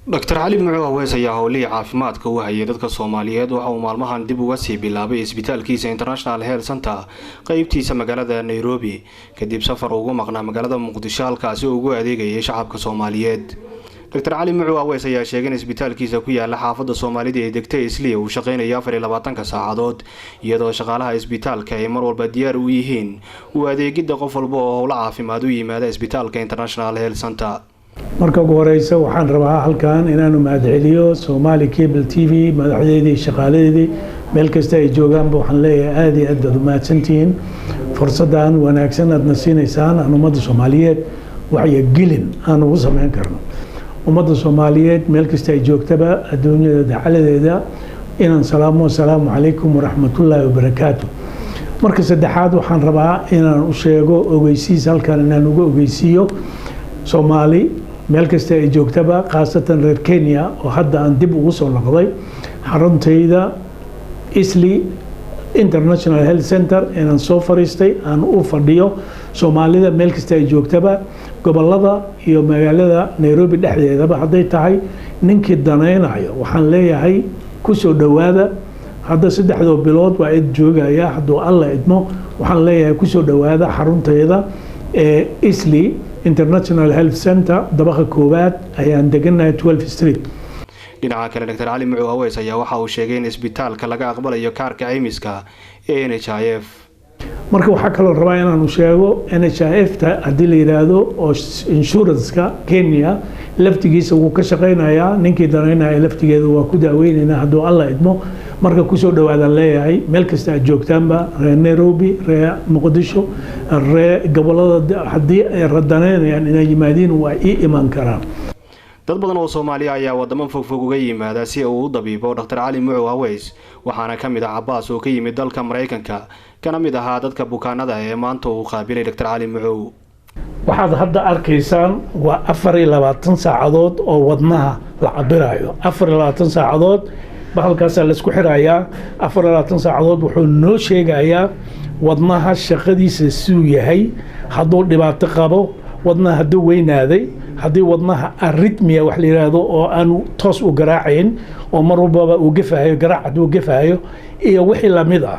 Dr. Ali Mucuu Aweys ayaa howlihii caafimaadka u hayay dadka Soomaaliyeed waxa uu maalmahan dib uga sii bilaabay isbitaalkiisa International Health Center qaybtiisa magaalada Nairobi kadib safar ugu maqnaa magaalada Muqdisho halkaas oo ugu adeegayay shacabka Soomaaliyeed. Dr. Ali Mucuu Aweys ayaa sheegay in isbitaalkiisa ku yaala xaafadda Soomaalida ee degtay Islii uu shaqeynayo 24 saacadood iyadoo shaqaalaha isbitaalka ay mar walba diyaar u yihiin u adeegida qof walba oo howlo caafimaad u yimaada isbitaalka International Health Center. marka ugu horeysa waxaan rabaa halkaan inaan mahadceliyo Somali Cable TV madaxdeedii shaqaaladeedii meel kasta ay joogaanba waxaan leeyahay aad iyo aad u mahadsantihiin fursadan wanaagsan aad nasiinaysaan aan ummadda Soomaaliyeed waxay gelin aan ugu sameyn karno ummadda Soomaaliyeed meel kasta ay joogtaba adduunyada dacaladeeda inaan salaamu calaykum waraxmatullaahi wabarakaatuh. marka saddexaad waxaan rabaa inaan u sheego ogeysiis halkaan inaan uga ogeysiiyo Soomaali meel kasta ay joogtaba qaasatan reer Kenya oo hadda aan dib ugu soo noqday xaruntayda Islii International Health Center inaan soo fariistay aan u fadhiyo Soomaalida meel kasta ay joogtaba gobolada iyo magaalada Nairobi dhexdeedaba haday tahay ninkii danaynayo waxaan leeyahay ku soo dhawaada hadda 3 bilood waa id joogaya haduu alla idmo waxaan leeyahay ku soo dhawaada xaruntayda Islii International Health Center dabaqa koowaad ayaan deganahay 12 Street. dhinaca kale Dr. Ali Mucuu Aweys ayaa waxa uu sheegay in isbitaalka laga aqbalayo kaarka caymiska NHIF. marka waxa kale oo rabaa inaan u sheego NHIF ta hadii la yiraahdo oo insurance-ka Kenya laftigiisa uu ka shaqeynayaa ninkii dareynaya laftigeeda waa ku daaweynayna haduu alla idmo marka ku soo dhawaada leeyahay meel kasta aad joogtaanba reer Nairobi reer Muqdisho reer gobolada hadii ay radanayaan inay yimaadeen waa iman karaan. dad badan oo Soomaali ayaa wadamo fog uga yimaada si uu u dabiibo Dr. Ali Mucuu Aweys waxaana kamid ah Abbas oo ka yimid dalka Mareykanka kana mid ahaa dadka bukaanada ee maanta uu qaabilay Dr. Ali Mucuu. waxaad hadda arkaysaan waa 24 saacadood oo wadnaha la cabirayo 24 saacadood bahalkaas la isku xirayaa 24 saacadood wuxuu noo sheegayaa wadnaha shaqadiisa suu yahay haduu dhibaato qabo wadnaha haduu weynaaday hadii wadnaha arrhythmia wax la yiraahdo oo aan toos u garaacayn oo mar walba uu gafahayo garaacad uu gafahayo iyo wixii la mid ah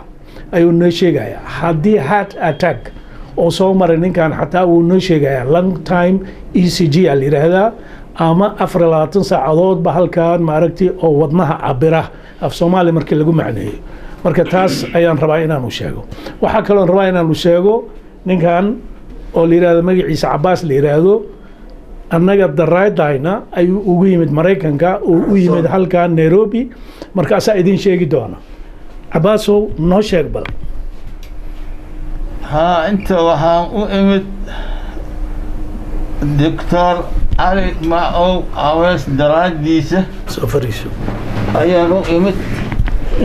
ayuu noo sheegayaa hadii heart attack oo soo maray ninkan xataa uu noo sheegayaa long time ECG la yiraahdaa ama 24 saacadood ba halkaan ma aragtay oo wadnaha cabira af Soomaali markii lagu macneeyo marka taas ayaan rabaa inaan u sheego waxa kale oo rabaa inaan u sheego ninkan oo la yiraahdo magaciisa Abbas la yiraahdo annaga daraydayna ayuu ugu yimid Mareykanka oo u yimid halkaan Nairobi markaas ay idin sheegi doona Abbas noo sheeg bal inta waxaan u imid Dr. Ali Mucuu Aweys daraadiisa soo fariiso ayaan u imid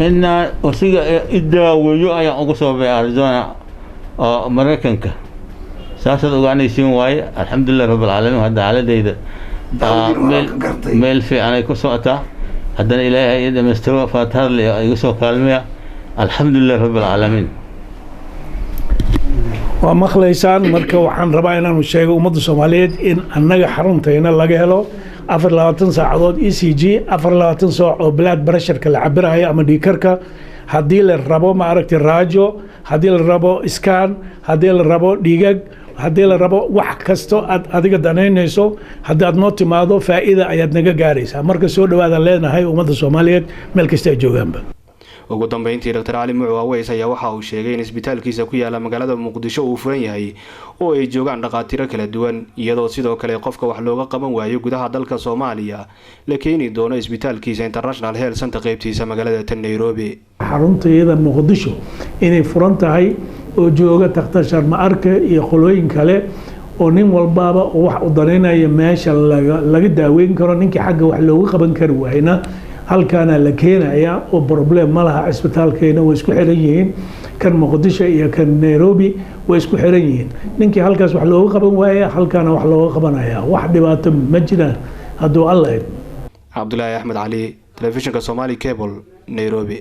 in wasiga idaaweeyo ayaan ugu soo bixay Arizona oo Mareykanka saasad ogaanaysiin waaye alxamdulillah rabbil caalamiin hadda xaaladeyda meel fiican ay ku socotaa haddana ilaahay ay dhameystiro faataha la igu soo kaalmeeya alxamdulillah rabbil caalamiin. waa maqlaysaan marka waxaan rabaa inaan sheego ummadda Soomaaliyeed in annaga xaruntayna laga helo 24 saacadood ECG 24 saac oo blood pressure-ka la cabirayo ama dhiigkarka hadii la rabo ma aragtay raajo hadii la rabo scan hadii la rabo dhiigag hadii la rabo wax kasto aad adiga danaynayso hadii aad noo timaado faa'iido ayaad naga gaaraysaa marka soo dhawaada leenahay ummadda Soomaaliyeed meel kasta ay joogaanba. ugu dambeyntii Dr. Ali Mucuu Aweys ayaa waxa uu sheegay in isbitaalkiisa ku yaala magaalada Muqdisho uu furan yahay oo ay joogaan dhaqaatiir kala duwan iyadoo sidoo kale qofka wax looga qaban waayo gudaha dalka Soomaaliya la keeni doono isbitaalkiisa International Health Center qaybtiisa magaalada Nairobi. xaruntayda Muqdisho inay furan tahay oo jooga takhtar ma arka iyo qolooyin kale oo nin walbaaba wax u danaynayo meesha laga daaweyn karo ninkii xagga wax looga qaban karo waayna halkaana la keenaya oo problem ma laha isbitaalkeena way isku xiran yihiin kan Muqdisho iyo kan Nairobi way isku xiran yihiin ninkii halkaas wax looga qaban waaya halkaana wax looga qabanaya wax dhibaato ma jiraan haduu alla Abdullaahi Ahmed Ali telefishinka Somali Cable Nairobi.